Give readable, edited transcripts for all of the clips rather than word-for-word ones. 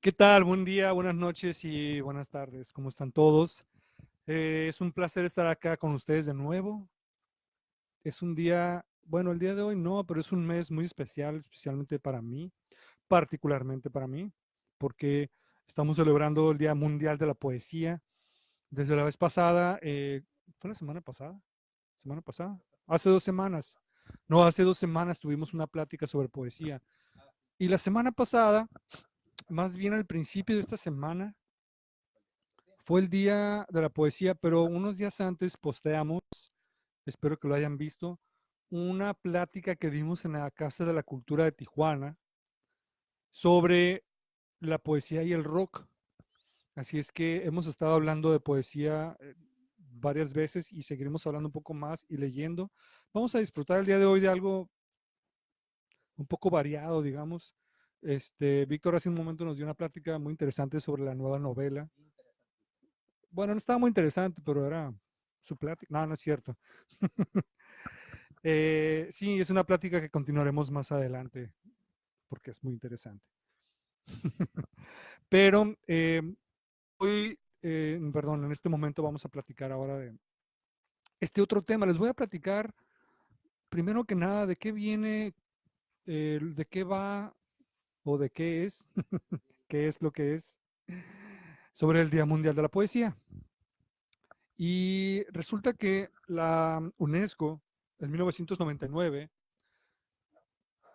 ¿Qué tal? Buen día, buenas noches y buenas tardes. ¿Cómo están todos? Es un placer estar acá con ustedes de nuevo. Es un día, bueno, el día de hoy no, pero es un mes muy especial, especialmente para mí, particularmente para mí, porque estamos celebrando el Día Mundial de la Poesía. Desde la vez pasada, ¿fue la semana pasada? ¿Semana pasada? Hace 2 semanas. No, hace 2 semanas tuvimos una plática sobre poesía. Y la semana pasada, más bien al principio de esta semana, fue el día de la poesía, pero unos días antes posteamos, espero que lo hayan visto, una plática que dimos en la Casa de la Cultura de Tijuana sobre la poesía y el rock. Así es que hemos estado hablando de poesía varias veces y seguiremos hablando un poco más y leyendo. Vamos a disfrutar el día de hoy de algo un poco variado, digamos. Víctor hace un momento nos dio una plática muy interesante sobre la nueva novela. Bueno, no estaba muy interesante, pero era su plática. No, no es cierto. Sí, es una plática que continuaremos más adelante porque es muy interesante. Pero hoy, perdón, en este momento vamos a platicar ahora de este otro tema. Les voy a platicar primero que nada de qué viene, de qué va o de qué es, qué es lo que es sobre el Día Mundial de la Poesía. Y resulta que la UNESCO en 1999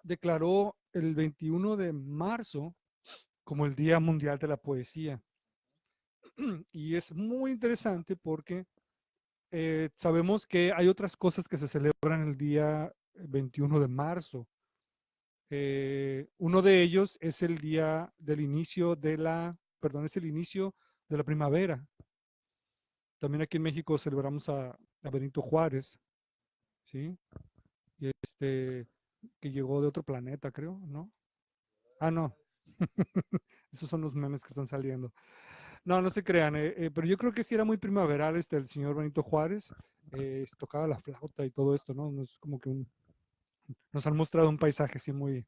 declaró el 21 de marzo como el Día Mundial de la Poesía. Y es muy interesante porque sabemos que hay otras cosas que se celebran el día 21 de marzo. Uno de ellos es el día del inicio de perdón, es el inicio de la primavera. También aquí en México celebramos a Benito Juárez, ¿sí? Y que llegó de otro planeta, creo, ¿no? Ah, no. Esos son los memes que están saliendo. No, no se crean, pero yo creo que sí era muy primaveral el señor Benito Juárez, tocaba la flauta y todo esto, ¿no? Es como que nos han mostrado un paisaje así muy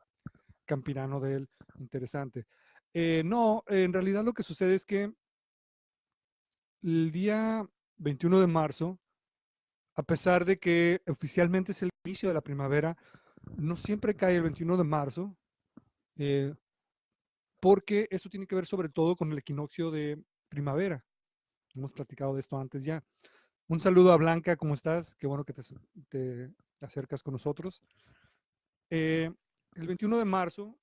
campirano de él, interesante. No, en realidad lo que sucede es que el día 21 de marzo, a pesar de que oficialmente es el inicio de la primavera, no siempre cae el 21 de marzo, eh, porque eso tiene que ver sobre todo con el equinoccio de primavera. Hemos platicado de esto antes ya. Un saludo a Blanca, ¿cómo estás? Qué bueno que te acercas con nosotros. Eh, el 21 de marzo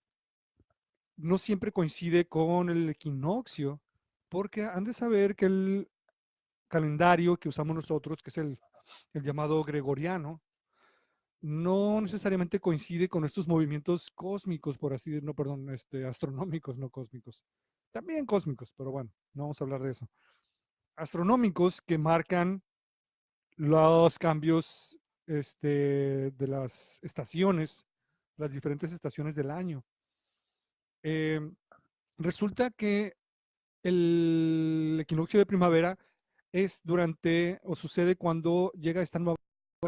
no siempre coincide con el equinoccio, porque han de saber que el calendario que usamos nosotros, que es el llamado gregoriano, no necesariamente coincide con estos movimientos cósmicos, por así decirlo, no, perdón, astronómicos, no cósmicos. También cósmicos, pero bueno, no vamos a hablar de eso. Astronómicos que marcan los cambios de las estaciones, las diferentes estaciones del año. Eh, Resulta que el equinoccio de primavera es durante o sucede cuando llega esta nueva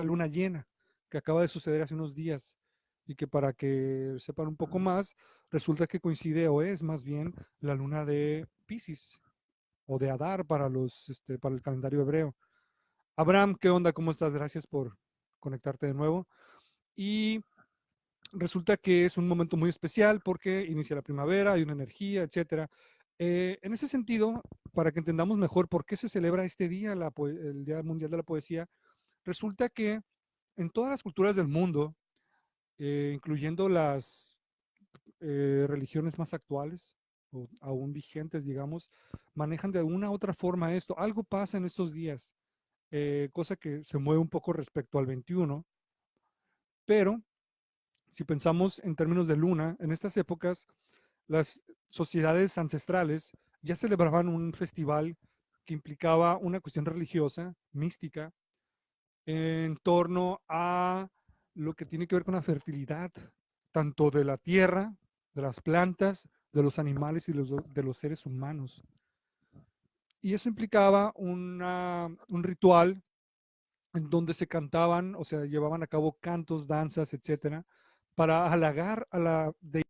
luna llena que acaba de suceder hace unos días y que para que sepan un poco más, resulta que coincide o es más bien la luna de Pisces o de Adar para el calendario hebreo. Abraham, ¿qué onda? ¿Cómo estás? Gracias por conectarte de nuevo. Y resulta que es un momento muy especial porque inicia la primavera, hay una energía, etcétera. En ese sentido, para que entendamos mejor por qué se celebra este día, el Día Mundial de la Poesía, resulta que en todas las culturas del mundo, incluyendo las religiones más actuales o aún vigentes, digamos, manejan de una u otra forma esto. Algo pasa en estos días, cosa que se mueve un poco respecto al 21, pero si pensamos en términos de luna, en estas épocas las sociedades ancestrales ya celebraban un festival que implicaba una cuestión religiosa, mística, en torno a lo que tiene que ver con la fertilidad, tanto de la tierra, de las plantas, de los animales y de los seres humanos. Y eso implicaba un ritual en donde se cantaban, o sea, llevaban a cabo cantos, danzas, etcétera, para halagar a la deidad,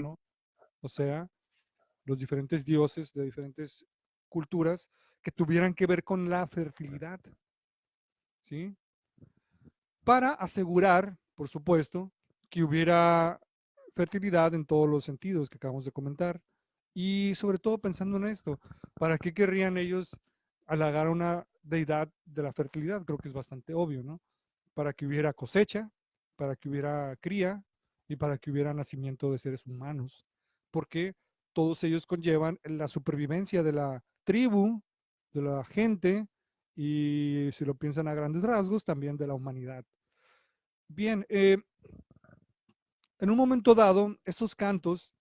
¿no? O sea, los diferentes dioses de diferentes culturas que tuvieran que ver con la fertilidad, ¿sí? Para asegurar, por supuesto, que hubiera fertilidad en todos los sentidos que acabamos de comentar. Y sobre todo pensando en esto, ¿para qué querrían ellos halagar a una deidad de la fertilidad? Creo que es bastante obvio, ¿no? Para que hubiera cosecha, para que hubiera cría y para que hubiera nacimiento de seres humanos. Porque todos ellos conllevan la supervivencia de la tribu, de la gente y si lo piensan a grandes rasgos, también de la humanidad. Bien, en un momento dado, estos cantos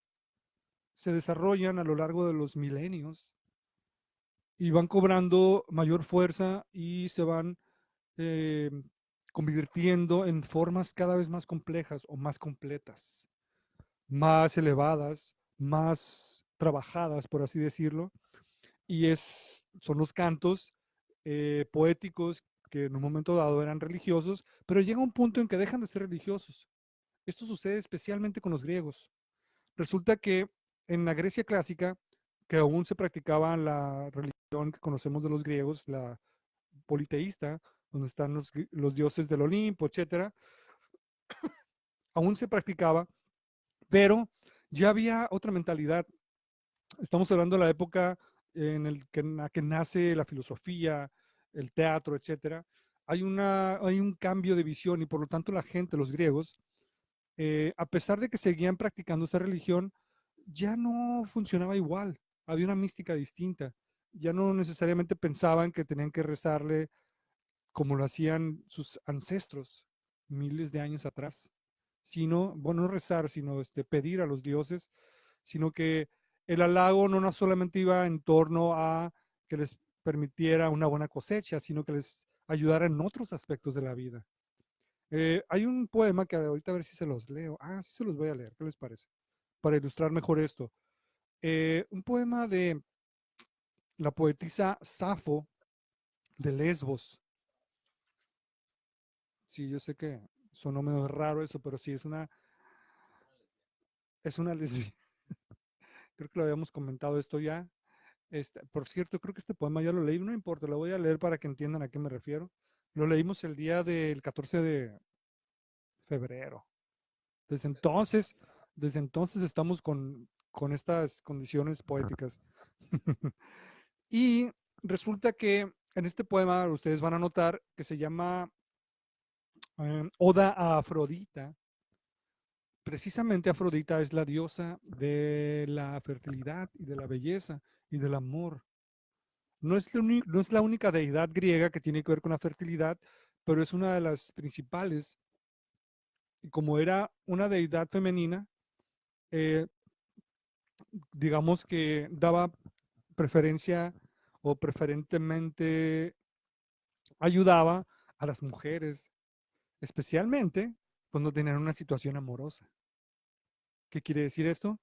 se desarrollan a lo largo de los milenios y van cobrando mayor fuerza y se van eh, convirtiendo en formas cada vez más complejas o más completas, más elevadas, más trabajadas, por así decirlo. Y son los cantos poéticos que en un momento dado eran religiosos, pero llega un punto en que dejan de ser religiosos. Esto sucede especialmente con los griegos. Resulta que en la Grecia clásica, que aún se practicaba la religión que conocemos de los griegos, la politeísta, donde están los dioses del Olimpo, etcétera, aún se practicaba, pero ya había otra mentalidad. Estamos hablando de la época en la que nace la filosofía, el teatro, etcétera. Hay un cambio de visión y por lo tanto la gente, los griegos, a pesar de que seguían practicando esta religión, ya no funcionaba igual. Había una mística distinta. Ya no necesariamente pensaban que tenían que rezarle como lo hacían sus ancestros miles de años atrás, sino, bueno, no rezar, sino pedir a los dioses, sino que el halago no solamente iba en torno a que les permitiera una buena cosecha, sino que les ayudara en otros aspectos de la vida. Hay un poema que ahorita a ver si se los leo. Ah, sí se los voy a leer. ¿Qué les parece? Para ilustrar mejor esto. Un poema de la poetisa Safo de Lesbos. Sí, yo sé que sonó medio raro eso, pero sí, es una lesbiana. Creo que lo habíamos comentado esto ya. Por cierto, creo que este poema ya lo leí, no importa, lo voy a leer para que entiendan a qué me refiero. Lo leímos el día del 14 de febrero. Desde entonces, desde entonces estamos con estas condiciones poéticas. Y resulta que en este poema ustedes van a notar que se llama Oda a Afrodita. Precisamente Afrodita es la diosa de la fertilidad y de la belleza y del amor. No es la única deidad griega que tiene que ver con la fertilidad, pero es una de las principales. Y como era una deidad femenina, eh, digamos que daba preferencia o preferentemente ayudaba a las mujeres, especialmente cuando tenían una situación amorosa. ¿Qué quiere decir esto?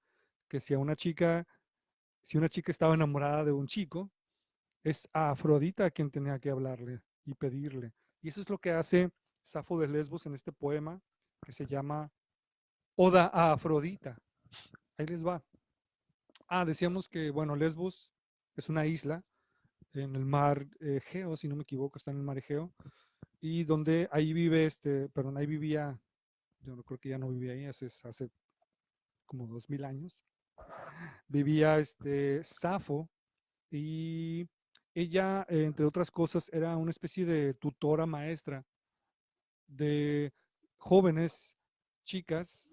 Que si una chica estaba enamorada de un chico, es a Afrodita quien tenía que hablarle y pedirle. Y eso es lo que hace Safo de Lesbos en este poema que se llama Oda a Afrodita. Ahí les va. Ah, decíamos que, bueno, Lesbos es una isla en el mar Egeo, si no me equivoco, está en el mar Egeo, y donde ahí vive, perdón, ahí vivía, yo no creo que ya no vivía ahí, hace como 2000 años, vivía Safo y ella, entre otras cosas, era una especie de tutora maestra de jóvenes chicas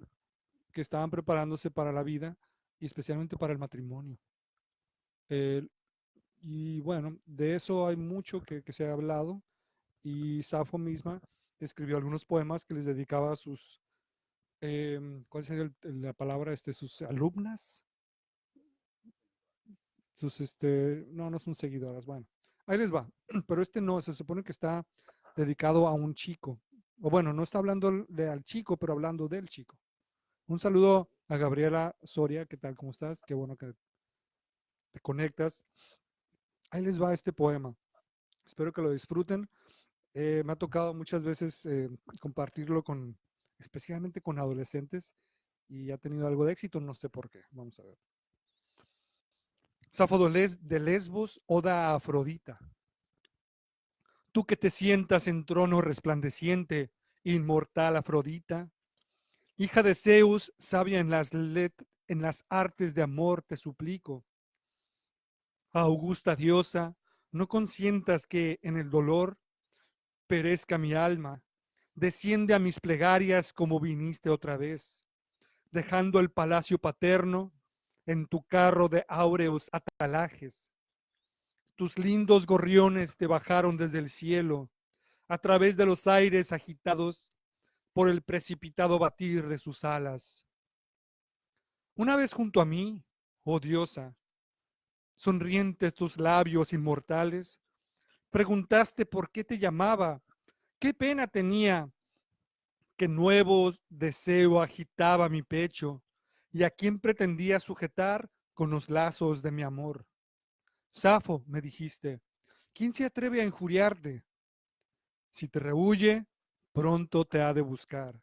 que estaban preparándose para la vida y especialmente para el matrimonio. Eh, y bueno, de eso hay mucho que se ha hablado y Safo misma escribió algunos poemas que les dedicaba a sus, ¿cuál sería la palabra? Sus alumnas, no, no son seguidoras, bueno, ahí les va, pero no, se supone que está dedicado a un chico, o bueno, no está hablando al chico, pero hablando del chico. Un saludo a Gabriela Soria, ¿qué tal? ¿Cómo estás? Qué bueno que te conectas. Ahí les va este poema. Espero que lo disfruten. Me ha tocado muchas veces compartirlo especialmente con adolescentes y ha tenido algo de éxito, no sé por qué. Vamos a ver. Safo de Lesbos, oda a Afrodita. Tú que te sientas en trono resplandeciente, inmortal Afrodita, hija de Zeus, sabia en las artes de amor, te suplico. Augusta diosa, no consientas que en el dolor perezca mi alma. Desciende a mis plegarias como viniste otra vez, dejando el palacio paterno en tu carro de áureos atalajes. Tus lindos gorriones te bajaron desde el cielo, a través de los aires agitados por el precipitado batir de sus alas. Una vez junto a mí, oh diosa, sonrientes tus labios inmortales, preguntaste por qué te llamaba, qué pena tenía, que nuevo deseo agitaba mi pecho y a quién pretendía sujetar con los lazos de mi amor. Safo, me dijiste, ¿quién se atreve a injuriarte? Si te rehuye, pronto te ha de buscar.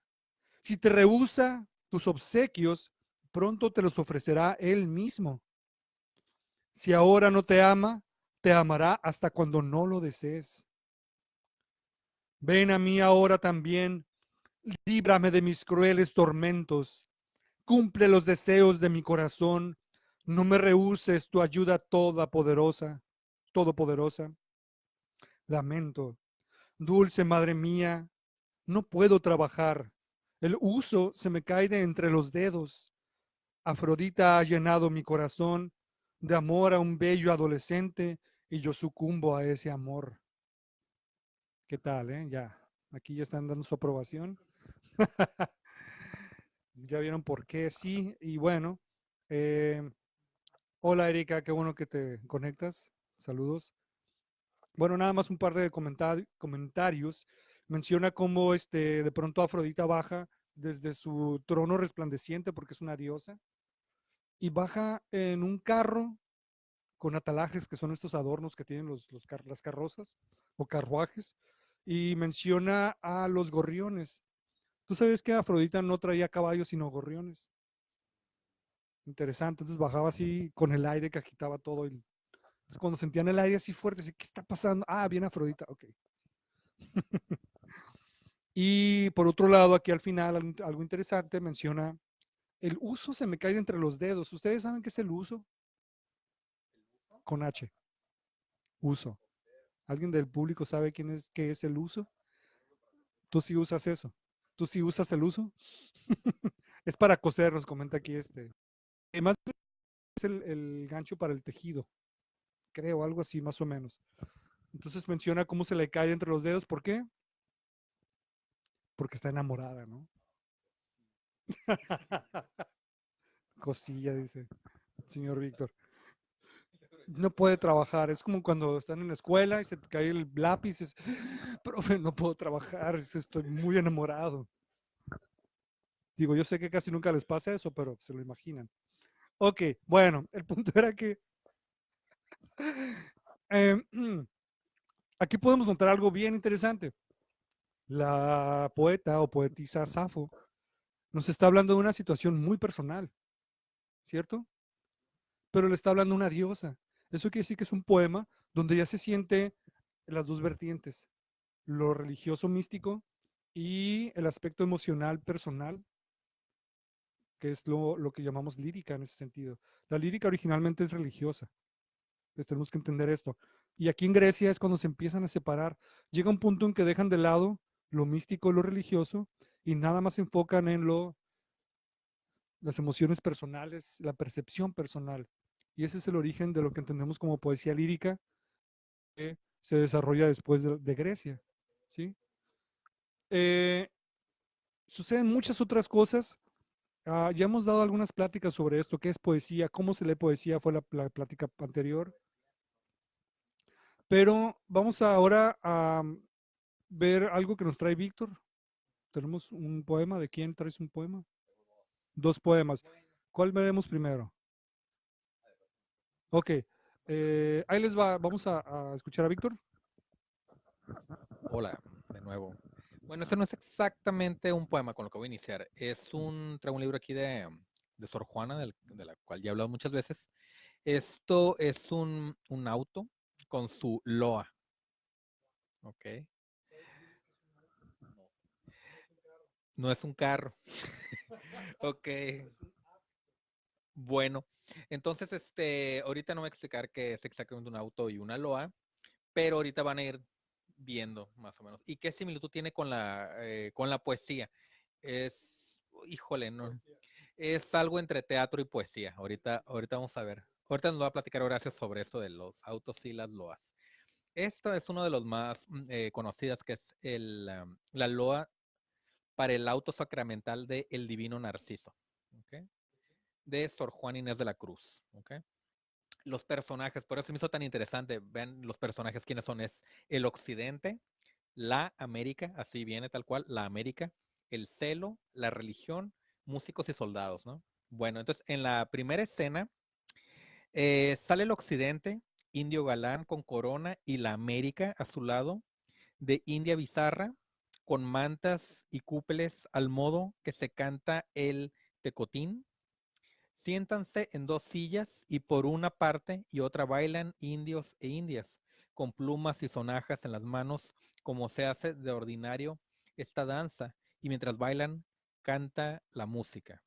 Si te rehúsa tus obsequios, pronto te los ofrecerá él mismo. Si ahora no te ama, te amará hasta cuando no lo desees. Ven a mí ahora también, líbrame de mis crueles tormentos, cumple los deseos de mi corazón, no me rehuses tu ayuda todopoderosa. Lamento, dulce madre mía, no puedo trabajar, el uso se me cae de entre los dedos. Afrodita ha llenado mi corazón de amor a un bello adolescente y yo sucumbo a ese amor. ¿Qué tal, Ya, aquí ya están dando su aprobación. Ya vieron por qué sí. Y bueno, eh, hola Erika, qué bueno que te conectas. Saludos. Bueno, nada más un par de comentarios. Menciona cómo de pronto Afrodita baja desde su trono resplandeciente porque es una diosa y baja en un carro con atalajes, que son estos adornos que tienen las carrozas o carruajes, y menciona a los gorriones. ¿Tú sabes que Afrodita no traía caballos sino gorriones? Interesante, entonces bajaba así con el aire que agitaba todo. Entonces cuando sentían el aire así fuerte, ¿qué está pasando? Ah, viene Afrodita, ok. Y por otro lado, aquí al final, algo interesante, menciona, el uso se me cae de entre los dedos. ¿Ustedes saben qué es el uso? Con H, uso. ¿Alguien del público sabe qué es el uso? Tú sí usas eso. Tú sí usas el uso. Es para coser, nos comenta aquí Además, es el gancho para el tejido, creo, algo así, más o menos. Entonces menciona cómo se le cae entre los dedos. ¿Por qué? Porque está enamorada, ¿no? Cosilla, dice el señor Víctor. No puede trabajar. Es como cuando están en la escuela y se te cae el lápiz. Profe, no puedo trabajar. Estoy muy enamorado. Digo, yo sé que casi nunca les pasa eso, pero se lo imaginan. Ok, bueno, el punto era que eh, aquí podemos notar algo bien interesante. La poeta o poetisa Safo nos está hablando de una situación muy personal, ¿cierto? Pero le está hablando a una diosa. Eso quiere decir que es un poema donde ya se siente las dos vertientes, lo religioso místico y el aspecto emocional personal, que es lo que llamamos lírica en ese sentido. La lírica originalmente es religiosa. Pues tenemos que entender esto. Y aquí en Grecia es cuando se empiezan a separar. Llega un punto en que dejan de lado lo místico, lo religioso, y nada más se enfocan en las emociones personales, la percepción personal. Y ese es el origen de lo que entendemos como poesía lírica, que se desarrolla después de Grecia. ¿Sí? Eh, Suceden muchas otras cosas. Ya hemos dado algunas pláticas sobre esto, qué es poesía, cómo se lee poesía, fue la plática anterior. Pero vamos ahora a ver algo que nos trae Víctor. Tenemos un poema. ¿De quién traes un poema? Dos poemas. ¿Cuál veremos primero? Ok. Ahí les va. Vamos a escuchar a Víctor. Hola, de nuevo. Bueno, este no es exactamente un poema con lo que voy a iniciar. Traigo un libro aquí de Sor Juana, de la cual ya he hablado muchas veces. Esto es un auto con su loa, ¿ok? No es un carro. Ok, bueno. Entonces, ahorita no voy a explicar qué es exactamente un auto y una loa, pero ahorita van a ir viendo más o menos. ¿Y qué similitud tiene con la poesía? Híjole, no. Es algo entre teatro y poesía. Ahorita vamos a ver. Ahorita nos va a platicar Horacio sobre esto de los autos y las loas. Esta es uno de los más conocidas, que es la loa para el auto sacramental de El Divino Narciso, ¿ok? De Sor Juan Inés de la Cruz, ¿ok? Los personajes, por eso se me hizo tan interesante. Ven los personajes quiénes son. Es el Occidente, la América, así viene tal cual, la América, el celo, la religión, músicos y soldados, ¿no? Bueno, entonces en la primera escena sale el Occidente, indio galán con corona, y la América a su lado, de India bizarra, con mantas y cúpeles al modo que se canta el tecotín. Siéntanse en dos sillas y por una parte y otra bailan indios e indias, con plumas y sonajas en las manos, como se hace de ordinario esta danza, y mientras bailan, canta la música.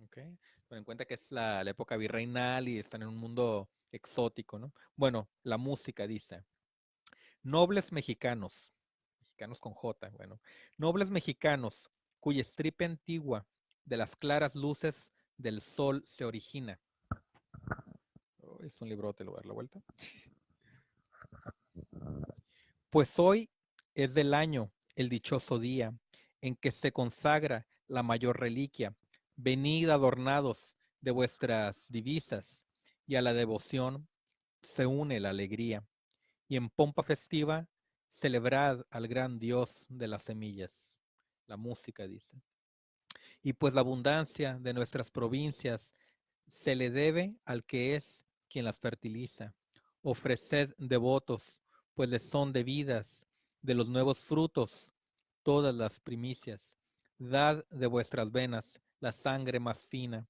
¿Okay? Ten en cuenta que es la época virreinal y están en un mundo exótico, ¿no? Bueno, la música dice, nobles mexicanos, mexicanos con J, bueno, nobles mexicanos, cuya estripe antigua de las claras luces del sol se origina. Oh, es un librote, lo voy a dar la vuelta. Pues hoy es del año el dichoso día en que se consagra la mayor reliquia. Venid adornados de vuestras divisas, y a la devoción se une la alegría. Y en pompa festiva celebrad al gran Dios de las semillas. La música dice. Y pues la abundancia de nuestras provincias se le debe al que es quien las fertiliza. Ofreced devotos, pues les son debidas de los nuevos frutos todas las primicias. Dad de vuestras venas la sangre más fina,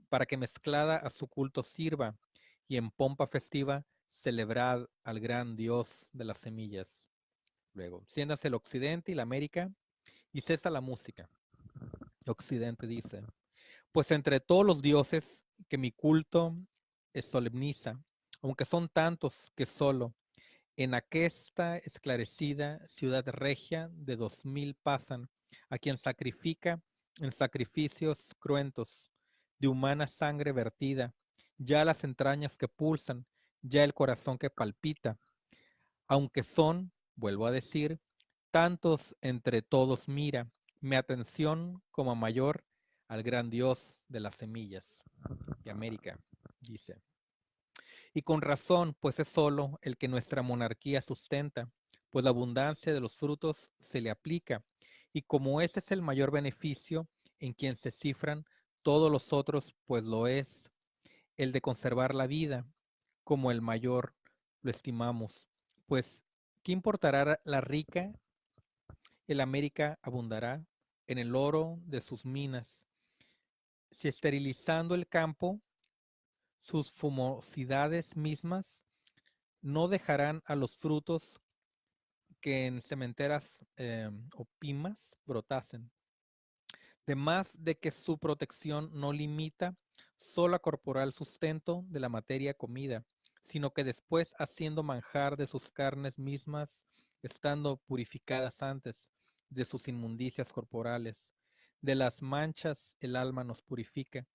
para que mezclada a su culto sirva, y en pompa festiva celebrad al gran Dios de las semillas. Luego, siéndase el occidente y la América, y cesa la música. Occidente dice, pues entre todos los dioses que mi culto solemniza, aunque son tantos que solo en aquesta esclarecida ciudad regia de 2000 pasan, a quien sacrifica en sacrificios cruentos, de humana sangre vertida, ya las entrañas que pulsan, ya el corazón que palpita, aunque son, vuelvo a decir, tantos entre todos mira, mi atención como mayor al gran Dios de las semillas de América, dice. Y con razón, pues es solo el que nuestra monarquía sustenta, pues la abundancia de los frutos se le aplica, y como ese es el mayor beneficio en quien se cifran todos los otros, pues lo es el de conservar la vida, como el mayor lo estimamos. Pues, ¿qué importará la rica? El América abundará en el oro de sus minas, si esterilizando el campo, sus fumosidades mismas no dejarán a los frutos que en cementeras o pimas brotasen. De más de que su protección no limita solo a corporal sustento de la materia comida, sino que después, haciendo manjar de sus carnes mismas, estando purificadas antes de sus inmundicias corporales, de las manchas el alma nos purifica,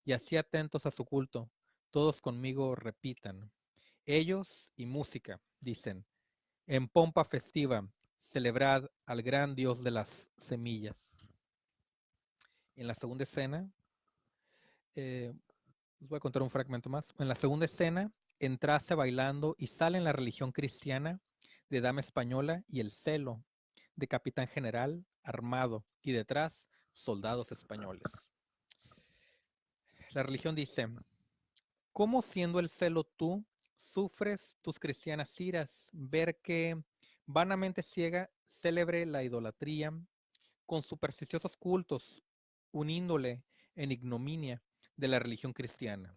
y así atentos a su culto, todos conmigo repitan. Ellos y música, dicen, en pompa festiva, celebrad al gran Dios de las semillas. En la segunda escena, les voy a contar un fragmento más. En la segunda escena, entrase bailando y sale en la religión cristiana de dama española y el celo de capitán general armado, y detrás soldados españoles. La religión dice, ¿cómo siendo el celo tú sufres tus cristianas iras, ver que vanamente ciega, célebre la idolatría, con supersticiosos cultos, uníndole en ignominia de la religión cristiana?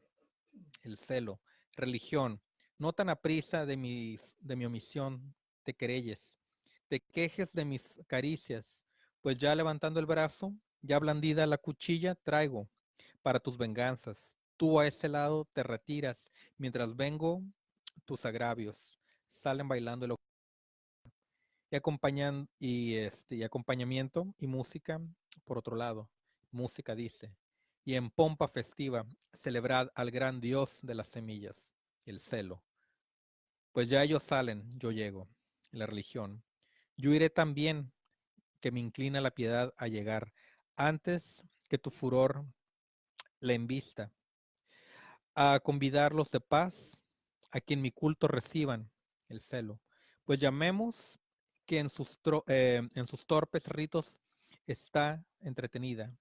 el celo. Religión, no tan aprisa de mi omisión te querelles, te quejes de mis caricias, pues ya levantando el brazo, ya blandida la cuchilla, traigo para tus venganzas. Tú a ese lado te retiras, mientras vengo tus agravios. Salen bailando y y acompañamiento y música por otro lado. Música dice, y en pompa festiva celebrad al gran Dios de las semillas, el celo. Pues ya ellos salen, yo llego, la religión. Yo iré también, que me inclina la piedad a llegar, antes que tu furor la embista, a convidarlos de paz, a quien mi culto reciban, el celo. Pues llamemos que en sus torpes ritos está entretenida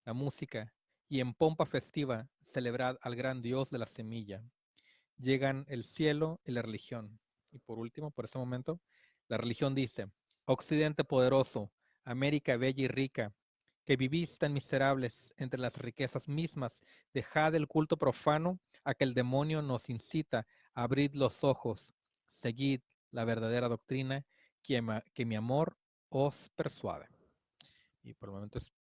la música, y en pompa festiva celebrad al gran Dios de la semilla. Llegan el cielo y la religión. Y por último, por ese momento, la religión dice, Occidente poderoso, América bella y rica, que vivís tan miserables entre las riquezas mismas, dejad el culto profano a que el demonio nos incita, abrid los ojos, seguid la verdadera doctrina que mi amor os persuade. Y por el momento es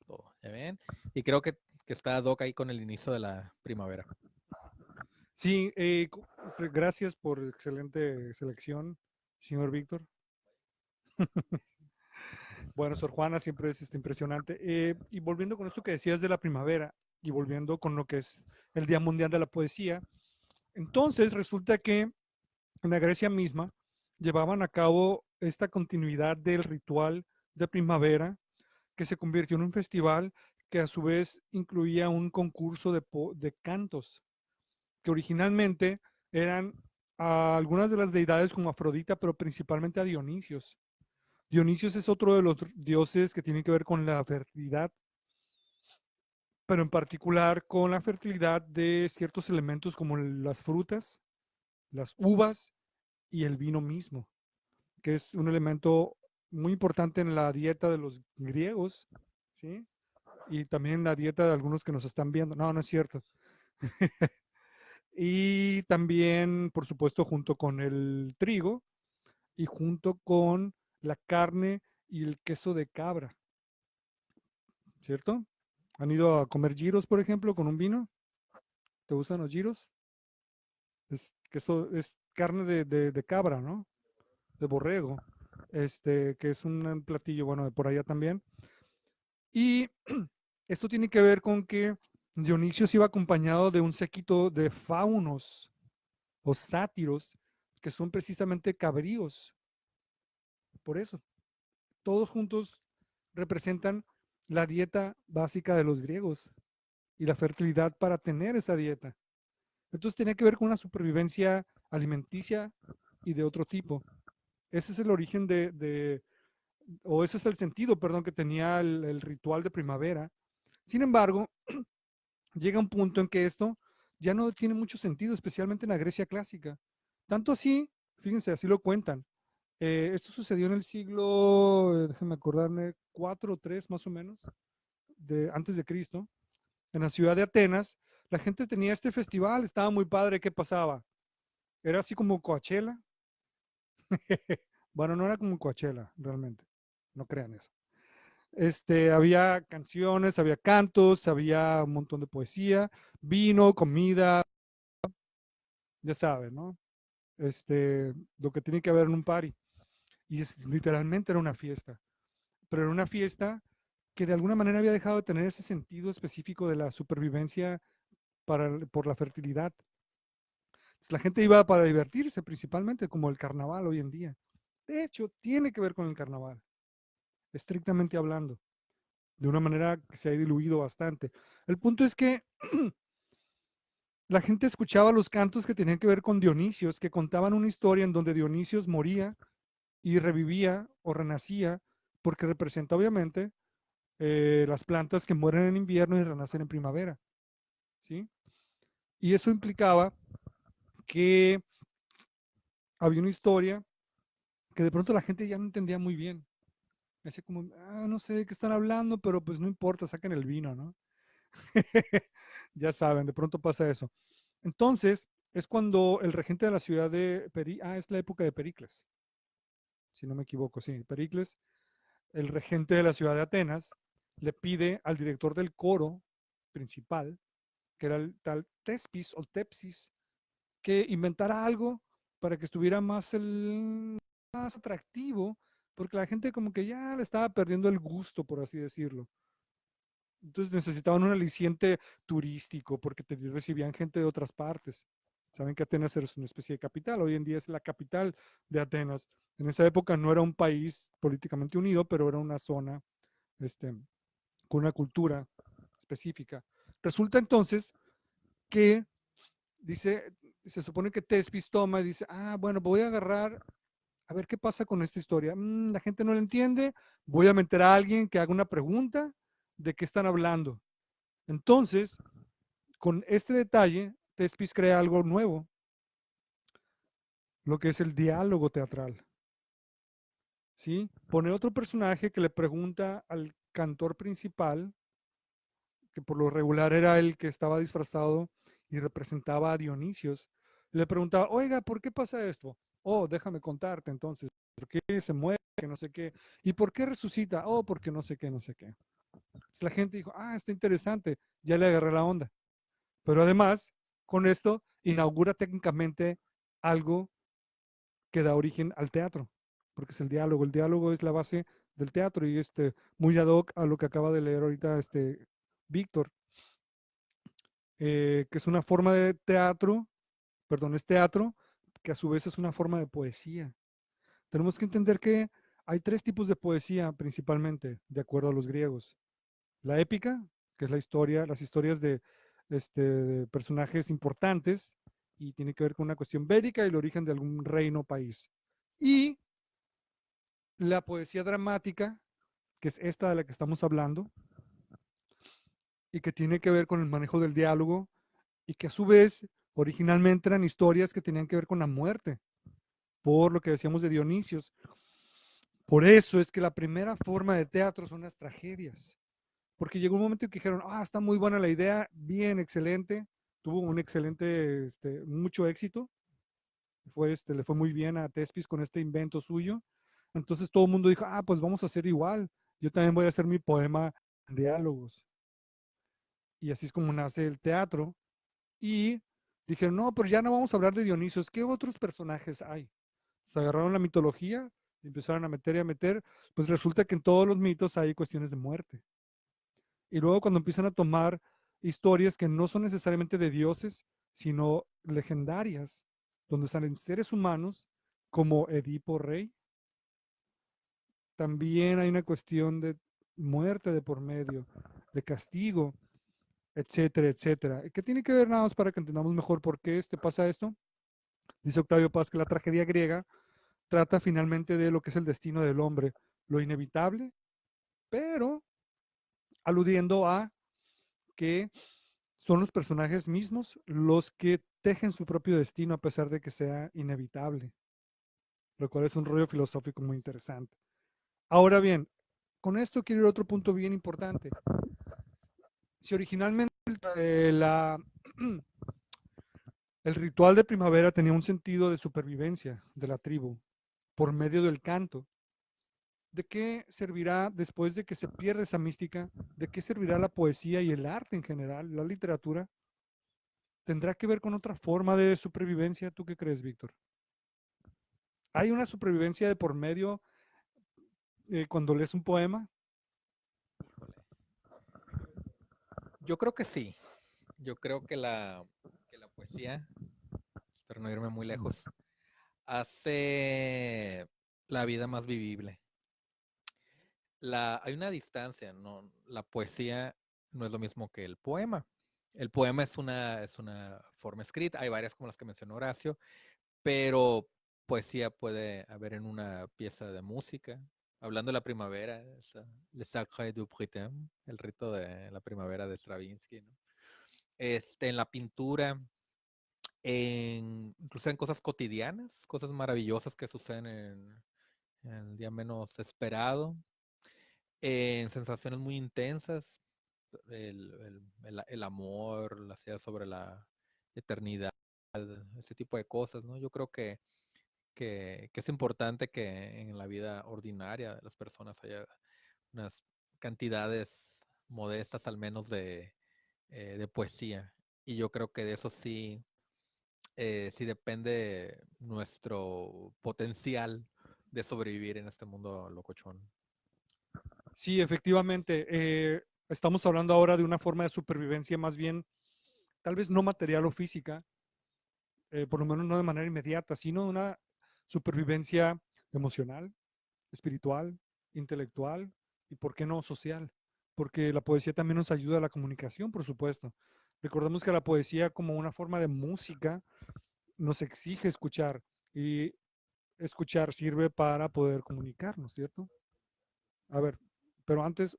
todo, ¿ya ven? Y creo que está Doc ahí con el inicio de la primavera. Sí, gracias por excelente selección, señor Víctor. Bueno, Sor Juana siempre es impresionante. Y volviendo con esto que decías de la primavera y volviendo con lo que es el Día Mundial de la Poesía, entonces resulta que en la Grecia misma llevaban a cabo esta continuidad del ritual de primavera que se convirtió en un festival que a su vez incluía un concurso de cantos que originalmente eran a algunas de las deidades como Afrodita, pero principalmente a Dionisios. Dionisios es otro de los dioses que tiene que ver con la fertilidad, pero en particular con la fertilidad de ciertos elementos como las frutas, las uvas y el vino mismo, que es un elemento muy importante en la dieta de los griegos, ¿sí? Y también en la dieta de algunos que nos están viendo. No, no es cierto. Y también, por supuesto, junto con el trigo y junto con la carne y el queso de cabra, ¿cierto? ¿Han ido a comer giros, por ejemplo, con un vino? ¿Te gustan los giros? Es queso, es carne de cabra, ¿no? De borrego, que es un platillo, bueno, de por allá también. Y esto tiene que ver con que Dionisio se iba acompañado de un séquito de faunos o sátiros, que son precisamente cabríos. Por eso, todos juntos representan la dieta básica de los griegos y la fertilidad para tener esa dieta. Entonces tenía que ver con una supervivencia alimenticia y de otro tipo. Ese es el origen o ese es el sentido, perdón, que tenía el ritual de primavera. Sin embargo, llega un punto en que esto ya no tiene mucho sentido, especialmente en la Grecia clásica. Tanto así, fíjense, así lo cuentan. Esto sucedió en el siglo, déjenme acordarme, 4 o 3 más o menos, antes de Cristo, en la ciudad de Atenas. La gente tenía este festival, estaba muy padre. ¿Qué pasaba? Era así como Coachella. Bueno, no era como Coachella, realmente. No crean eso. Había canciones, había cantos, había un montón de poesía, vino, comida, ya saben, ¿no? Lo que tiene que haber en un party. Y literalmente era una fiesta. Pero era una fiesta que de alguna manera había dejado de tener ese sentido específico de la supervivencia por la fertilidad. Entonces, la gente iba para divertirse principalmente, como el carnaval hoy en día. De hecho, tiene que ver con el carnaval, estrictamente hablando, de una manera que se ha diluido bastante. El punto es que la gente escuchaba los cantos que tenían que ver con Dionisios, que contaban una historia en donde Dionisios moría y revivía o renacía, porque representa obviamente las plantas que mueren en invierno y renacen en primavera, ¿sí? Y eso implicaba que había una historia que de pronto la gente ya no entendía muy bien. Así como, no sé de qué están hablando, pero pues no importa, saquen el vino, ¿no? Ya saben, de pronto pasa eso. Entonces, es cuando el regente de la ciudad de es la época de Pericles, si no me equivoco, sí, Pericles, el regente de la ciudad de Atenas, le pide al director del coro principal, que era el tal Tespis o Tepsis, que inventara algo para que estuviera más atractivo, porque la gente como que ya le estaba perdiendo el gusto, por así decirlo. Entonces necesitaban un aliciente turístico porque recibían gente de otras partes. Saben que Atenas es una especie de capital, hoy en día es la capital de Atenas. En esa época no era un país políticamente unido, pero era una zona este, con una cultura específica. Resulta entonces que dice, se supone que Tespis toma y dice, bueno, voy a agarrar, a ver qué pasa con esta historia. La gente no la entiende, voy a meter a alguien que haga una pregunta de qué están hablando. Entonces, con este detalle, Tespis crea algo nuevo, lo que es el diálogo teatral. ¿Sí? Pone otro personaje que le pregunta al cantor principal, que por lo regular era el que estaba disfrazado y representaba a Dionisios. Le preguntaba, oiga, ¿por qué pasa esto? Oh, déjame contarte entonces, ¿por qué se muere? Que no sé qué. ¿Y por qué resucita? Oh, porque no sé qué, no sé qué. Entonces la gente dijo, está interesante, ya le agarré la onda. Pero además, con esto inaugura técnicamente algo que da origen al teatro, porque es el diálogo. El diálogo es la base del teatro y muy ad hoc a lo que acaba de leer ahorita Víctor, que es una forma de teatro, perdón, es teatro, que a su vez es una forma de poesía. Tenemos que entender que hay tres tipos de poesía principalmente, de acuerdo a los griegos. La épica, que es la historia, las historias de personajes importantes y tiene que ver con una cuestión bélica y el origen de algún reino o país. Y la poesía dramática, que es esta de la que estamos hablando, y que tiene que ver con el manejo del diálogo, y que a su vez originalmente eran historias que tenían que ver con la muerte, por lo que decíamos de Dionisios. Por eso es que la primera forma de teatro son las tragedias, porque llegó un momento en que dijeron, está muy buena la idea, bien, excelente, tuvo un excelente, mucho éxito, le fue muy bien a Tespis con este invento suyo, entonces todo el mundo dijo, pues vamos a hacer igual, yo también voy a hacer mi poema en diálogos, y así es como nace el teatro, y dijeron, no, pero ya no vamos a hablar de Dionisios, ¿qué otros personajes hay? Se agarraron la mitología, y empezaron a meter y a meter, pues resulta que en todos los mitos hay cuestiones de muerte. Y luego cuando empiezan a tomar historias que no son necesariamente de dioses, sino legendarias, donde salen seres humanos como Edipo Rey, también hay una cuestión de muerte de por medio, de castigo, etcétera, etcétera. ¿Qué tiene que ver nada más para que entendamos mejor por qué pasa esto? Dice Octavio Paz que la tragedia griega trata finalmente de lo que es el destino del hombre, lo inevitable, pero aludiendo a que son los personajes mismos los que tejen su propio destino a pesar de que sea inevitable, lo cual es un rollo filosófico muy interesante. Ahora bien, con esto quiero ir a otro punto bien importante. Si originalmente el ritual de primavera tenía un sentido de supervivencia de la tribu por medio del canto, ¿de qué servirá después de que se pierde esa mística? ¿De qué servirá la poesía y el arte en general, la literatura? ¿Tendrá que ver con otra forma de supervivencia? ¿Tú qué crees, Víctor? ¿Hay una supervivencia de por medio cuando lees un poema? Yo creo que sí. Yo creo que la poesía, espero no irme muy lejos, hace la vida más vivible. Hay una distancia, ¿no? La poesía no es lo mismo que el poema. El poema es una forma escrita, hay varias como las que mencionó Horacio, pero poesía puede haber en una pieza de música. Hablando de la primavera, Le Sacre du Printemps, el rito de la primavera de Stravinsky, ¿no? En la pintura, incluso en cosas cotidianas, cosas maravillosas que suceden en el día menos esperado, en sensaciones muy intensas, el amor, las ideas sobre la eternidad, ese tipo de cosas, ¿no? Yo creo que es importante que en la vida ordinaria de las personas haya unas cantidades modestas al menos de poesía. Y yo creo que de eso sí depende nuestro potencial de sobrevivir en este mundo locochón. Sí, efectivamente. Estamos hablando ahora de una forma de supervivencia más bien, tal vez no material o física, por lo menos no de manera inmediata, sino una supervivencia emocional, espiritual, intelectual y, ¿por qué no, social? Porque la poesía también nos ayuda a la comunicación, por supuesto. Recordemos que la poesía, como una forma de música, nos exige escuchar, y escuchar sirve para poder comunicarnos, ¿cierto? A ver, pero antes,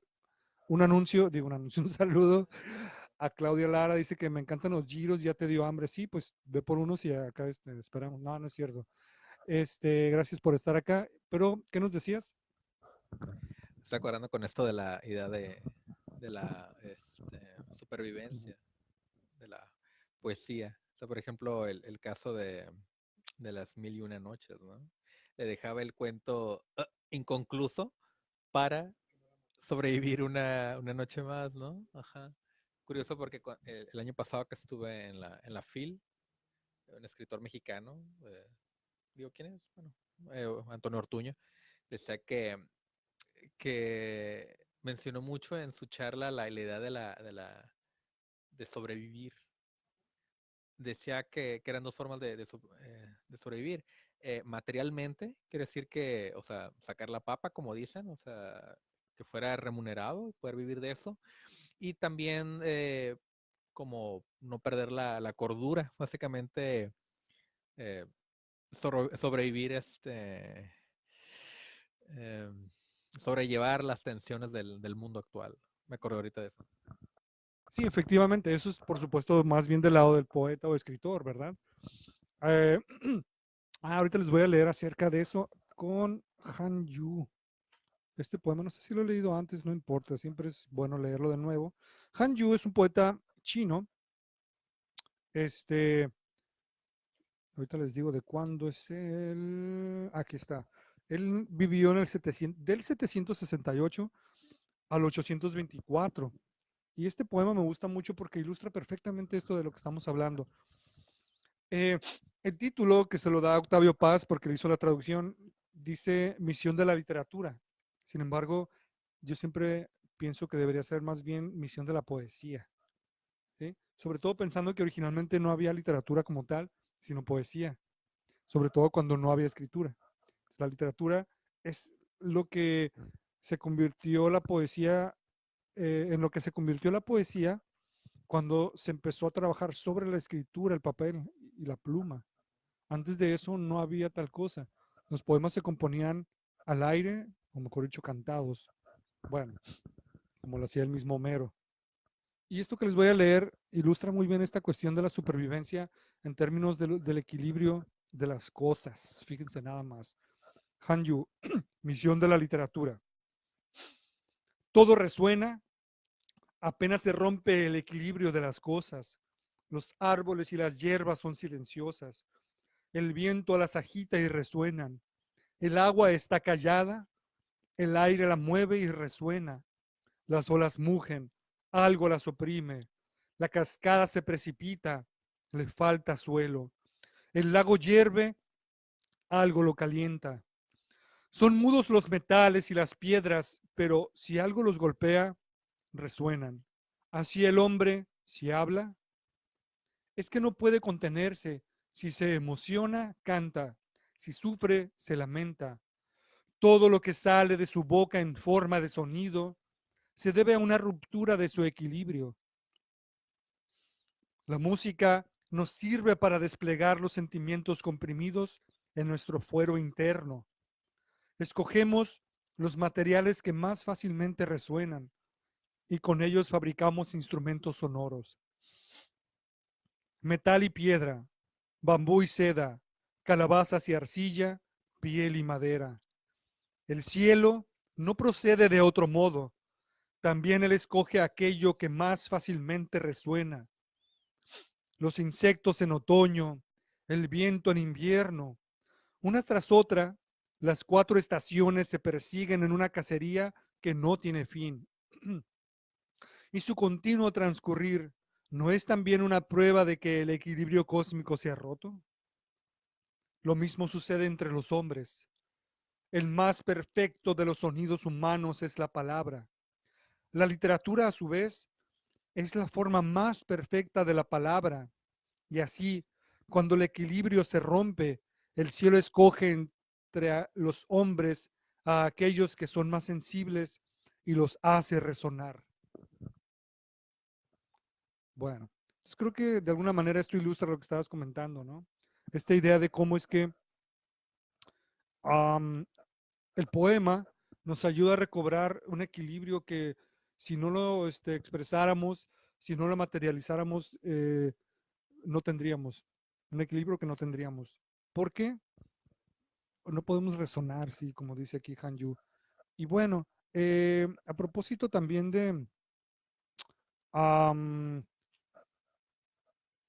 un anuncio, un saludo a Claudia Lara. Dice que me encantan los giros, ya te dio hambre. Sí, pues ve por unos y acá esperamos. No, no es cierto. Gracias por estar acá. Pero, ¿qué nos decías? Estoy acordando con esto de la idea de la supervivencia, de la poesía. O sea, por ejemplo, el caso de las mil y una noches, ¿no? Le dejaba el cuento inconcluso para sobrevivir una noche más, ¿no? Ajá. Curioso porque el año pasado que estuve en la FIL, un escritor mexicano, digo, ¿quién es? Bueno, Antonio Ortuño, decía que mencionó mucho en su charla la idea de sobrevivir. Decía que eran dos formas de sobrevivir. Materialmente, quiere decir que, o sea, sacar la papa, como dicen, o sea, que fuera remunerado, poder vivir de eso. Y también como no perder la cordura, básicamente eh, sobrevivir, eh, sobrellevar las tensiones del mundo actual. Me acordé ahorita de eso. Sí, efectivamente, eso es por supuesto más bien del lado del poeta o escritor, ¿verdad? Eh, ahorita les voy a leer acerca de eso con Han Yu. Este poema, no sé si lo he leído antes, no importa, siempre es bueno leerlo de nuevo. Han Yu es un poeta chino. Este, Ahorita les digo de cuándo es él. Aquí está. Él vivió en el 700, del 768 al 824. Y este poema me gusta mucho porque ilustra perfectamente esto de lo que estamos hablando. Eh, el título que se lo da a Octavio Paz, porque le hizo la traducción, dice Misión de la Literatura. Sin embargo, yo siempre pienso que debería ser más bien Misión de la Poesía, ¿sí? Sobre todo pensando que originalmente no había literatura como tal, sino poesía, sobre todo cuando no había escritura. La literatura es lo que se convirtió la poesía, en lo que se convirtió la poesía cuando se empezó a trabajar sobre la escritura, el papel y la pluma. Antes de eso no había tal cosa. Los poemas se componían al aire, o mejor dicho, cantados. Bueno, como lo hacía el mismo Homero. Y esto que les voy a leer ilustra muy bien esta cuestión de la supervivencia en términos del equilibrio de las cosas. Fíjense nada más. Hanyu, misión de la literatura. Todo resuena, apenas se rompe el equilibrio de las cosas. Los árboles y las hierbas son silenciosas. El viento las agita y resuenan. El agua está callada, el aire la mueve y resuena. Las olas mugen, algo las oprime. La cascada se precipita, le falta suelo. El lago hierve, algo lo calienta. Son mudos los metales y las piedras, pero si algo los golpea, resuenan. Así el hombre, si habla, es que no puede contenerse. Si se emociona, canta. Si sufre, se lamenta. Todo lo que sale de su boca en forma de sonido se debe a una ruptura de su equilibrio. La música nos sirve para desplegar los sentimientos comprimidos en nuestro fuero interno. Escogemos los materiales que más fácilmente resuenan y con ellos fabricamos instrumentos sonoros. Metal y piedra, bambú y seda, calabazas y arcilla, piel y madera. El cielo no procede de otro modo. También él escoge aquello que más fácilmente resuena. los insectos en otoño, el viento en invierno. Una tras otra, las 4 estaciones se persiguen en una cacería que no tiene fin. Y su continuo transcurrir no es también una prueba de que el equilibrio cósmico se ha roto. Lo mismo sucede entre los hombres. El más perfecto de los sonidos humanos es la palabra. La literatura, a su vez, es la forma más perfecta de la palabra. Y así, cuando el equilibrio se rompe, el cielo escoge entre los hombres a aquellos que son más sensibles y los hace resonar. Bueno, pues creo que de alguna manera esto ilustra lo que estabas comentando, ¿no? Esta idea de cómo es que um, el poema nos ayuda a recobrar un equilibrio que si no lo expresáramos, si no lo materializáramos, no tendríamos. Un equilibrio que no tendríamos. ¿Por qué? No podemos resonar, sí, como dice aquí Han Yu. Y bueno, a propósito también de um,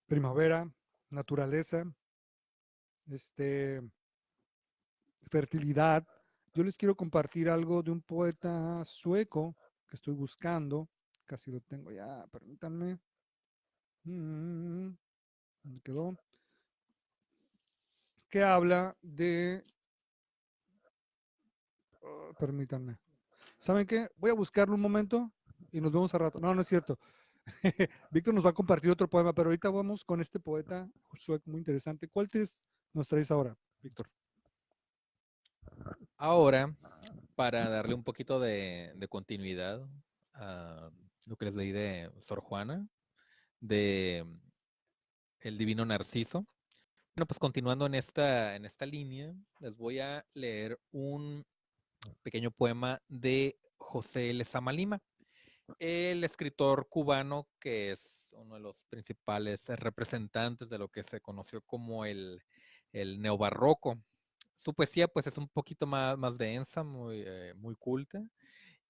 primavera, naturaleza, este, fertilidad, yo les quiero compartir algo de un poeta sueco que estoy buscando. Casi lo tengo ya, permítanme. ¿Dónde quedó? Que habla de... permítanme. ¿Saben qué? Voy a buscarlo un momento y nos vemos a rato. No, no es cierto. Víctor nos va a compartir otro poema, pero ahorita vamos con este poeta sueco muy interesante. ¿Cuál nos traes ahora, Víctor? Ahora, para darle un poquito de continuidad a lo que les leí de Sor Juana, de El Divino Narciso. Bueno, pues continuando en esta línea, les voy a leer un pequeño poema de José Lezama Lima, el escritor cubano que es uno de los principales representantes de lo que se conoció como el neobarroco. Su poesía pues es un poquito más densa, muy culta.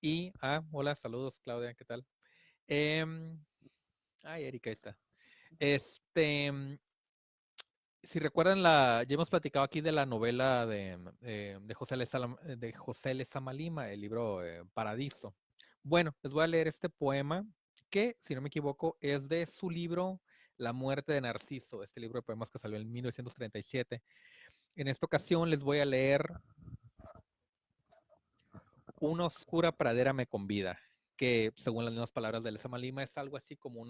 Y, hola, saludos Claudia, ¿qué tal? Ay, Erika, ahí está. Si recuerdan, ya hemos platicado aquí de la novela de José Lezama Lima, el libro Paradiso. Bueno, les voy a leer este poema que, si no me equivoco, es de su libro La muerte de Narciso, este libro de poemas que salió en 1937. En esta ocasión les voy a leer Una oscura pradera me convida, que según las mismas palabras de Lezama Lima es algo así como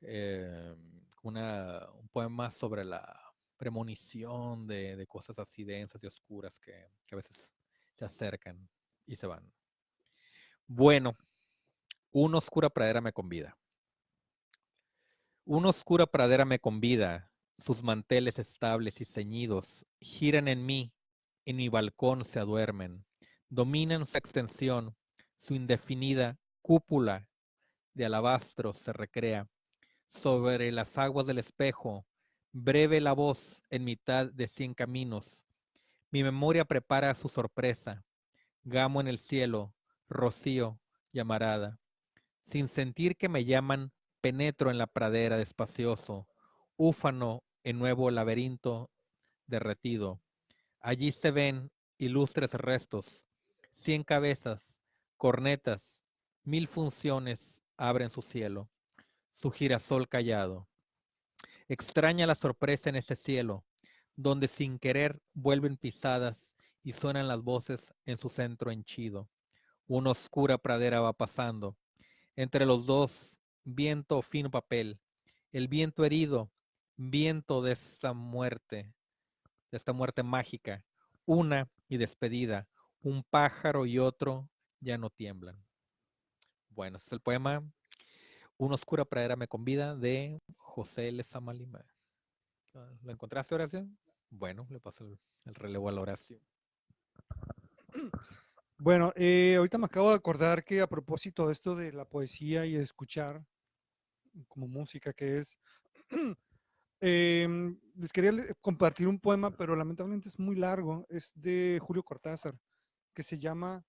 eh, un poema sobre la premonición de cosas así densas y oscuras que a veces se acercan y se van. Bueno, una oscura pradera me convida. Una oscura pradera me convida, sus manteles estables y ceñidos giran en mi balcón se aduermen, dominan su extensión, su indefinida cúpula de alabastro se recrea. Sobre las aguas del espejo, breve la voz en mitad de 100 caminos. Mi memoria prepara su sorpresa, gamo en el cielo, rocío, llamarada. Sin sentir que me llaman, penetro en la pradera despacioso, úfano en nuevo laberinto derretido. Allí se ven ilustres restos, 100 cabezas, cornetas, 1000 funciones abren su cielo, su girasol callado. Extraña la sorpresa en ese cielo, donde sin querer vuelven pisadas y suenan las voces en su centro henchido. Una oscura pradera va pasando. Entre los dos, viento o fino papel. El viento herido, viento de esta muerte mágica. Una y despedida. Un pájaro y otro ya no tiemblan. Bueno, ese es el poema Una oscura pradera me convida de José Lezama Lima. ¿Lo encontraste, Horacio? Bueno, le paso el relevo a la Horacio. Bueno, ahorita me acabo de acordar que a propósito de esto de la poesía y de escuchar como música que es, les quería compartir un poema, pero lamentablemente es muy largo. Es de Julio Cortázar, que se llama,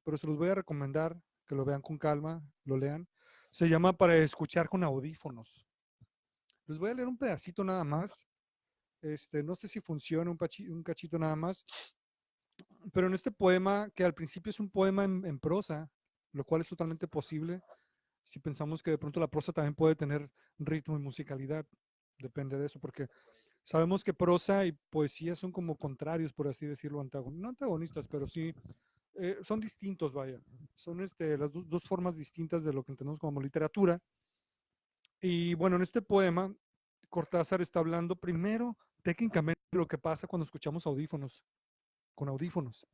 pero se los voy a recomendar que lo vean con calma, lo lean. Se llama Para escuchar con audífonos. Les voy a leer un pedacito nada más. No sé si funciona un cachito nada más, pero en este poema, que al principio es un poema en prosa, lo cual es totalmente posible, si pensamos que de pronto la prosa también puede tener ritmo y musicalidad, depende de eso, porque sabemos que prosa y poesía son como contrarios, por así decirlo, no antagonistas, pero sí son distintos, vaya. Son las dos formas distintas de lo que entendemos como literatura. Y bueno, en este poema, Cortázar está hablando primero técnicamente de lo que pasa cuando escuchamos audífonos, con audífonos.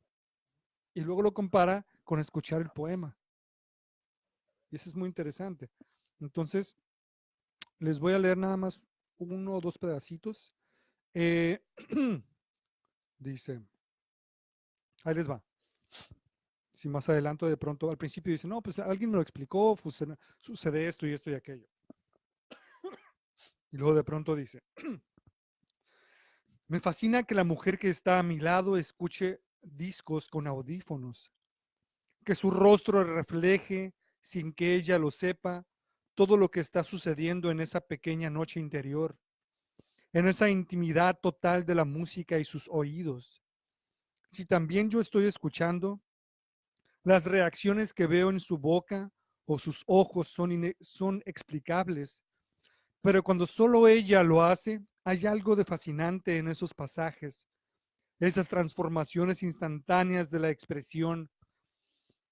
Y luego lo compara con escuchar el poema. Y eso es muy interesante. Entonces, les voy a leer nada más uno o dos pedacitos. Eh, dice, ahí les va. Si más adelanto de pronto, al principio dice, no, pues alguien me lo explicó, sucede esto y esto y aquello. Y luego de pronto dice, me fascina que la mujer que está a mi lado escuche discos con audífonos, que su rostro refleje, sin que ella lo sepa, todo lo que está sucediendo en esa pequeña noche interior, en esa intimidad total de la música y sus oídos. Si también yo estoy escuchando, las reacciones que veo en su boca o sus ojos son explicables, pero cuando solo ella lo hace, hay algo de fascinante en esos pasajes, esas transformaciones instantáneas de la expresión,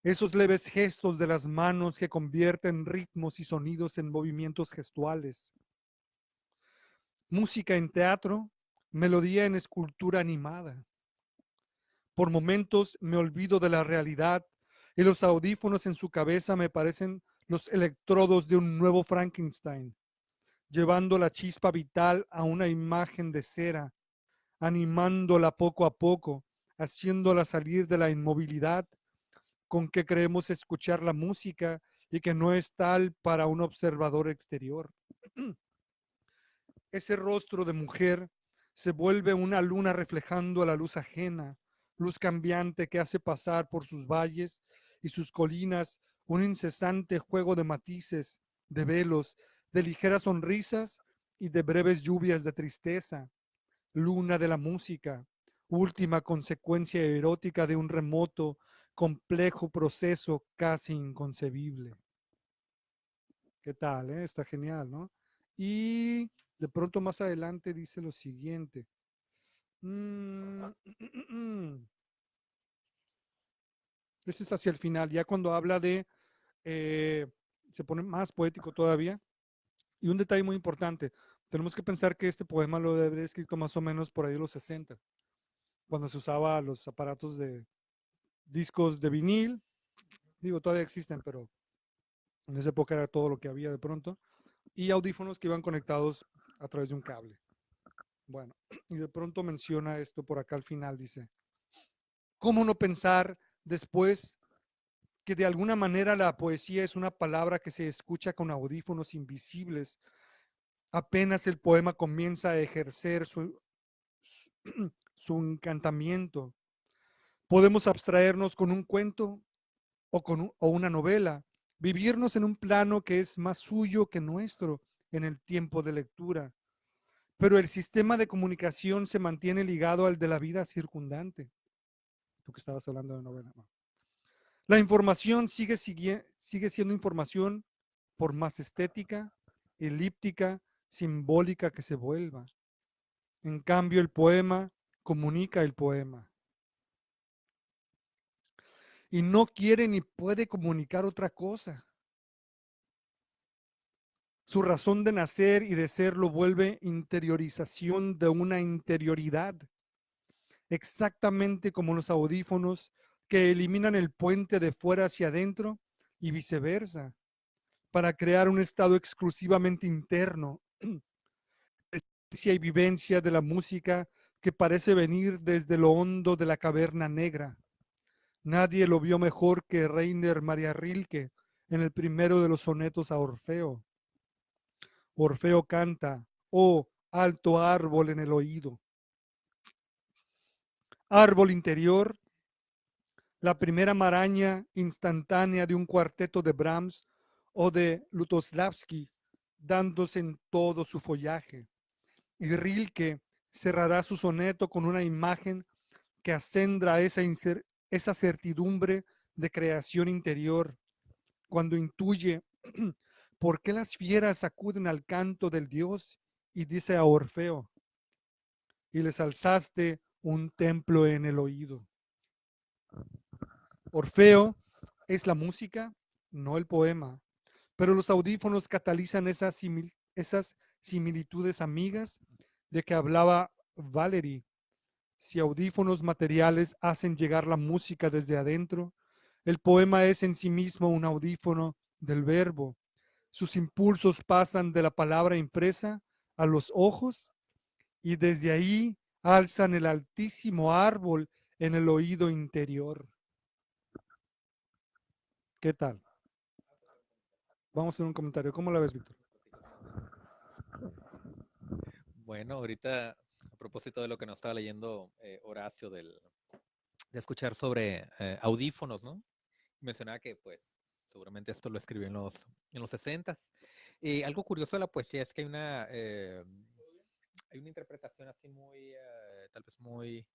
esos leves gestos de las manos que convierten ritmos y sonidos en movimientos gestuales. Música en teatro, melodía en escultura animada. Por momentos me olvido de la realidad y los audífonos en su cabeza me parecen los electrodos de un nuevo Frankenstein, llevando la chispa vital a una imagen de cera, animándola poco a poco, haciéndola salir de la inmovilidad con que creemos escuchar la música y que no es tal para un observador exterior. Ese rostro de mujer se vuelve una luna reflejando a la luz ajena, luz cambiante que hace pasar por sus valles y sus colinas un incesante juego de matices, de velos, de ligeras sonrisas y de breves lluvias de tristeza. Luna de la música, última consecuencia erótica de un remoto, complejo proceso casi inconcebible. ¿Qué tal? Está genial, ¿no? Y de pronto más adelante dice lo siguiente. Ese es hacia el final, ya cuando habla de, eh, se pone más poético todavía. Y un detalle muy importante, tenemos que pensar que este poema lo debe haber escrito más o menos por ahí de los 60, cuando se usaba los aparatos de discos de vinil, digo, todavía existen, pero en esa época era todo lo que había de pronto, y audífonos que iban conectados a través de un cable. Bueno, y de pronto menciona esto por acá al final, dice, ¿cómo no pensar después que de alguna manera la poesía es una palabra que se escucha con audífonos invisibles? Apenas el poema comienza a ejercer su, su encantamiento. Podemos abstraernos con un cuento o una novela, vivirnos en un plano que es más suyo que nuestro en el tiempo de lectura. Pero el sistema de comunicación se mantiene ligado al de la vida circundante. Tú que estabas hablando de novela. ¿No? La información sigue siendo información por más estética, elíptica, simbólica que se vuelva. En cambio, el poema comunica el poema. Y no quiere ni puede comunicar otra cosa. Su razón de nacer y de ser lo vuelve interiorización de una interioridad, exactamente como los audífonos que eliminan el puente de fuera hacia adentro y viceversa, para crear un estado exclusivamente interno, y vivencia de la música que parece venir desde lo hondo de la caverna negra. Nadie lo vio mejor que Rainer Maria Rilke en el primero de los sonetos a Orfeo. Orfeo canta, oh alto árbol en el oído. Árbol interior, la primera maraña instantánea de un cuarteto de Brahms o de Lutoslavski, dándose en todo su follaje. Y Rilke cerrará su soneto con una imagen que acendra esa certidumbre de creación interior, cuando intuye por qué las fieras acuden al canto del dios y dice a Orfeo, y les alzaste un templo en el oído. Orfeo es la música, no el poema, pero los audífonos catalizan esas similitudes amigas de que hablaba Valery. Si audífonos materiales hacen llegar la música desde adentro, el poema es en sí mismo un audífono del verbo. Sus impulsos pasan de la palabra impresa a los ojos y desde ahí alzan el altísimo árbol en el oído interior. ¿Qué tal? Vamos a hacer un comentario. ¿Cómo la ves, Víctor? Bueno, ahorita a propósito de lo que nos estaba leyendo Horacio de escuchar sobre audífonos, ¿no? Mencionaba que pues seguramente esto lo escribió en los 60. Algo curioso de la poesía es que hay una interpretación así muy, tal vez muy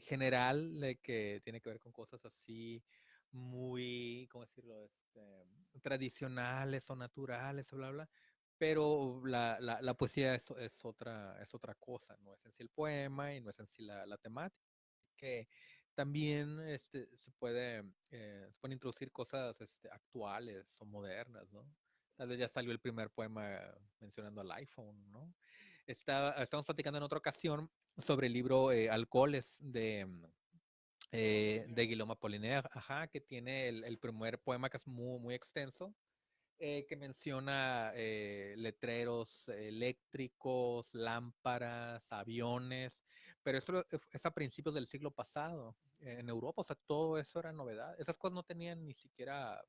general, de que tiene que ver con cosas así muy, ¿cómo decirlo? Tradicionales o naturales, bla, bla. Pero la poesía es otra cosa, no es en sí el poema y no es en sí la temática. Que también se pueden introducir cosas actuales o modernas, ¿no? Tal vez ya salió el primer poema mencionando al iPhone, ¿no? Estamos platicando en otra ocasión sobre el libro Alcoholes de Guillaume Apollinaire, ajá, que tiene el primer poema que es muy, muy extenso, que menciona letreros eléctricos, lámparas, aviones, pero eso es a principios del siglo pasado en Europa, o sea, todo eso era novedad. Esas cosas no tenían ni siquiera,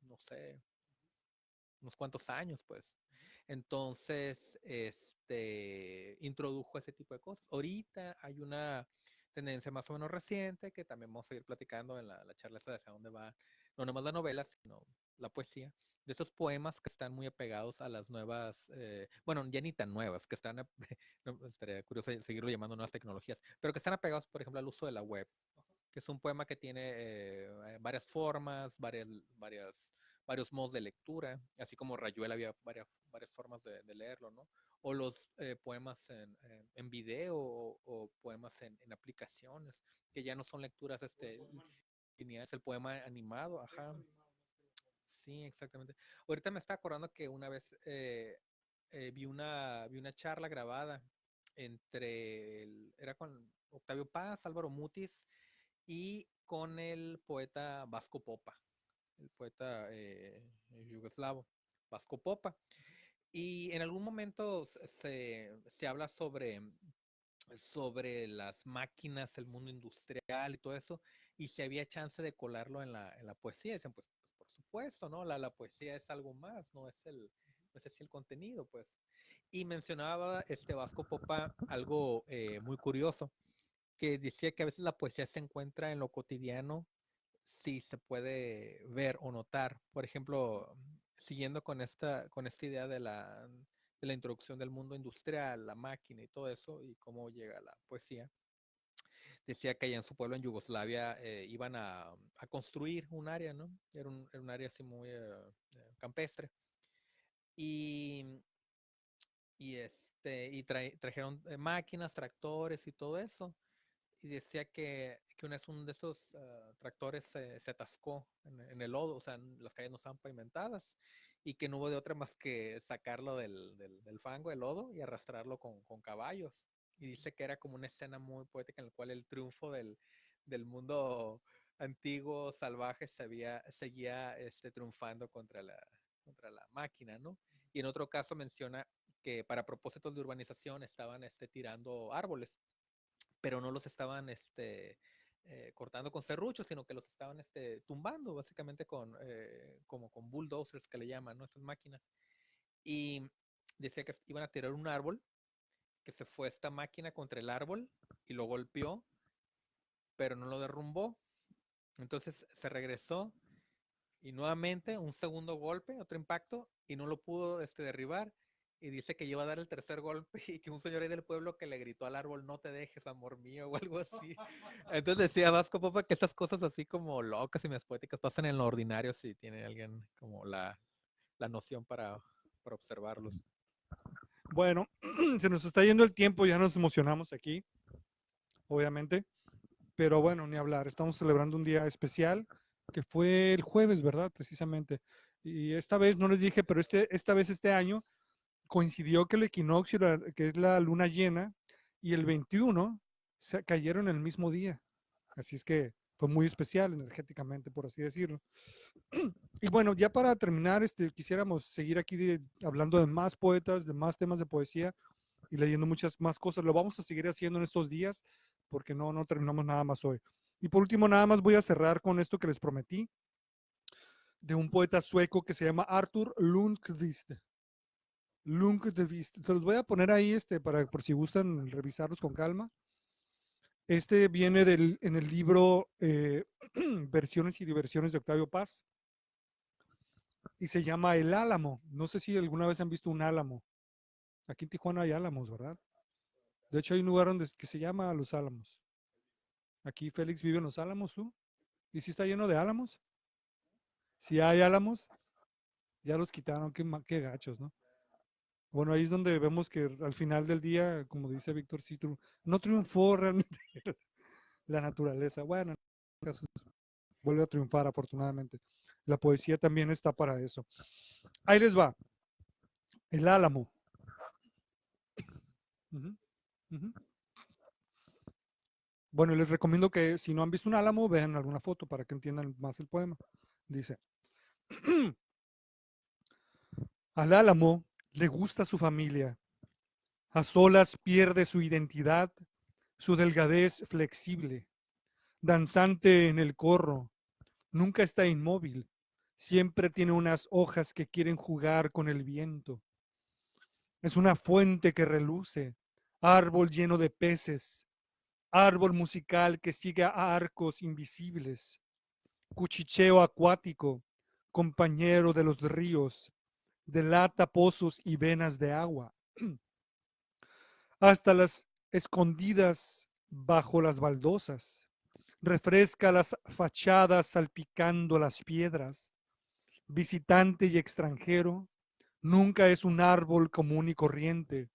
no sé, unos cuantos años, pues. Entonces, introdujo ese tipo de cosas. Ahorita hay una tendencia más o menos reciente que también vamos a seguir platicando en la charla esta de hacia dónde va, no nomás la novela, sino la poesía, de esos poemas que están muy apegados a las nuevas, bueno, ya ni tan nuevas, que están, no, estaría curioso seguirlo llamando nuevas tecnologías, pero que están apegados, por ejemplo, al uso de la web, que es un poema que tiene varias formas, varios modos de lectura, así como Rayuela había varias formas de leerlo, ¿no? O los poemas en video o poemas en aplicaciones, que ya no son lecturas lineales, el poema animado, ajá. Sí, exactamente. Ahorita me está acordando que una vez vi una charla grabada era con Octavio Paz, Álvaro Mutis y con el poeta Vasco Popa, el poeta yugoslavo Vasco Popa. Y en algún momento se habla sobre las máquinas, el mundo industrial y todo eso, y si había chance de colarlo en la poesía. Dicen, pues por supuesto, ¿no? La poesía es algo más, no es así el contenido, pues. Y mencionaba este Vasco Popa algo muy curioso, que decía que a veces la poesía se encuentra en lo cotidiano, si se puede ver o notar. Por ejemplo, siguiendo con esta idea de la introducción del mundo industrial, la máquina y todo eso, y cómo llega la poesía, decía que allá en su pueblo en Yugoslavia iban a construir un área, ¿no? Era un área así muy campestre. Y, trajeron máquinas, tractores y todo eso, y decía que una vez uno de esos tractores se atascó en el lodo, o sea, las calles no estaban pavimentadas y que no hubo de otra más que sacarlo del fango, del lodo y arrastrarlo con caballos. Y dice que era como una escena muy poética en la cual el triunfo del mundo antiguo, salvaje, seguía triunfando contra la máquina, ¿no? Y en otro caso menciona que para propósitos de urbanización estaban tirando árboles, pero no los estaban cortando con serruchos, sino que los estaban tumbando básicamente como con bulldozers que le llaman, ¿no? Estas máquinas. Y decía que iban a tirar un árbol, que se fue esta máquina contra el árbol y lo golpeó, pero no lo derrumbó. Entonces se regresó Y nuevamente un segundo golpe, otro impacto, y no lo pudo derribar. Y dice que iba a dar el tercer golpe y que un señor ahí del pueblo que le gritó al árbol, no te dejes, amor mío, o algo así. Entonces decía Vasco Popa que estas cosas así como locas y medias poéticas pasan en lo ordinario si tiene alguien como la noción para observarlos. Bueno, se nos está yendo el tiempo, ya nos emocionamos aquí, obviamente. Pero bueno, ni hablar. Estamos celebrando un día especial que fue el jueves, ¿verdad? Precisamente. Y esta vez, no les dije, pero esta vez, este año, coincidió que el equinoccio, que es la luna llena, y el 21 cayeron el mismo día. Así es que fue muy especial energéticamente, por así decirlo. Y bueno, ya para terminar, quisiéramos seguir aquí hablando de más poetas, de más temas de poesía y leyendo muchas más cosas. Lo vamos a seguir haciendo en estos días porque no terminamos nada más hoy. Y por último, nada más voy a cerrar con esto que les prometí, de un poeta sueco que se llama Arthur Lundqvist. Lundqvist. Se los voy a poner ahí para por si gustan revisarlos con calma. Este viene en el libro Versiones y Diversiones de Octavio Paz y se llama El Álamo. No sé si alguna vez han visto un álamo. Aquí en Tijuana hay álamos, ¿verdad? De hecho, hay un lugar que se llama Los Álamos. Aquí Félix vive en Los Álamos, ¿tú? ¿Y si está lleno de álamos? Si hay álamos, ya los quitaron, qué gachos, ¿no? Bueno, ahí es donde vemos que al final del día, como dice Víctor, sí, no triunfó realmente la naturaleza. Bueno, vuelve a triunfar afortunadamente. La poesía también está para eso. Ahí les va. El álamo. Ujú, ujú. Bueno, les recomiendo que si no han visto un álamo, vean alguna foto para que entiendan más el poema. Dice, al álamo le gusta su familia. A solas pierde su identidad, su delgadez flexible. Danzante en el corro, nunca está inmóvil. Siempre tiene unas hojas que quieren jugar con el viento. Es una fuente que reluce, árbol lleno de peces, árbol musical que sigue a arcos invisibles, cuchicheo acuático, compañero de los ríos, delata pozos y venas de agua, hasta las escondidas bajo las baldosas, refresca las fachadas salpicando las piedras, visitante y extranjero, nunca es un árbol común y corriente.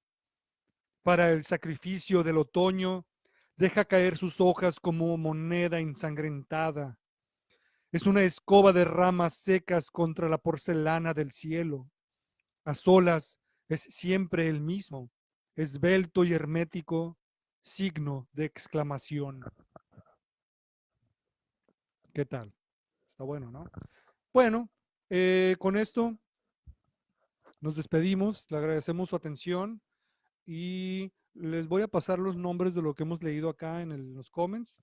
Para el sacrificio del otoño, deja caer sus hojas como moneda ensangrentada. Es una escoba de ramas secas contra la porcelana del cielo. A solas es siempre el mismo, esbelto y hermético, signo de exclamación. ¿Qué tal? Está bueno, ¿no? Bueno, con esto nos despedimos, le agradecemos su atención y les voy a pasar los nombres de lo que hemos leído acá en los comments,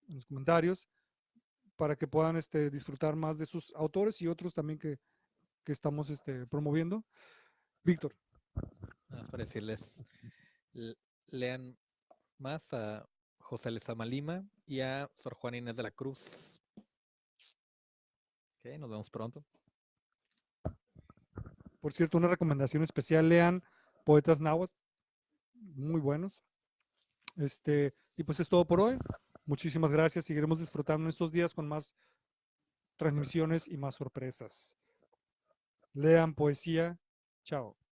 en los comentarios, para que puedan disfrutar más de sus autores y otros también que estamos promoviendo. Víctor. Nada más para decirles, lean más a José Lezama Lima y a Sor Juana Inés de la Cruz. Ok, nos vemos pronto. Por cierto, una recomendación especial, lean poetas náhuatl, muy buenos. Y pues es todo por hoy. Muchísimas gracias. Seguiremos disfrutando estos días con más transmisiones y más sorpresas. Lean poesía. Chao.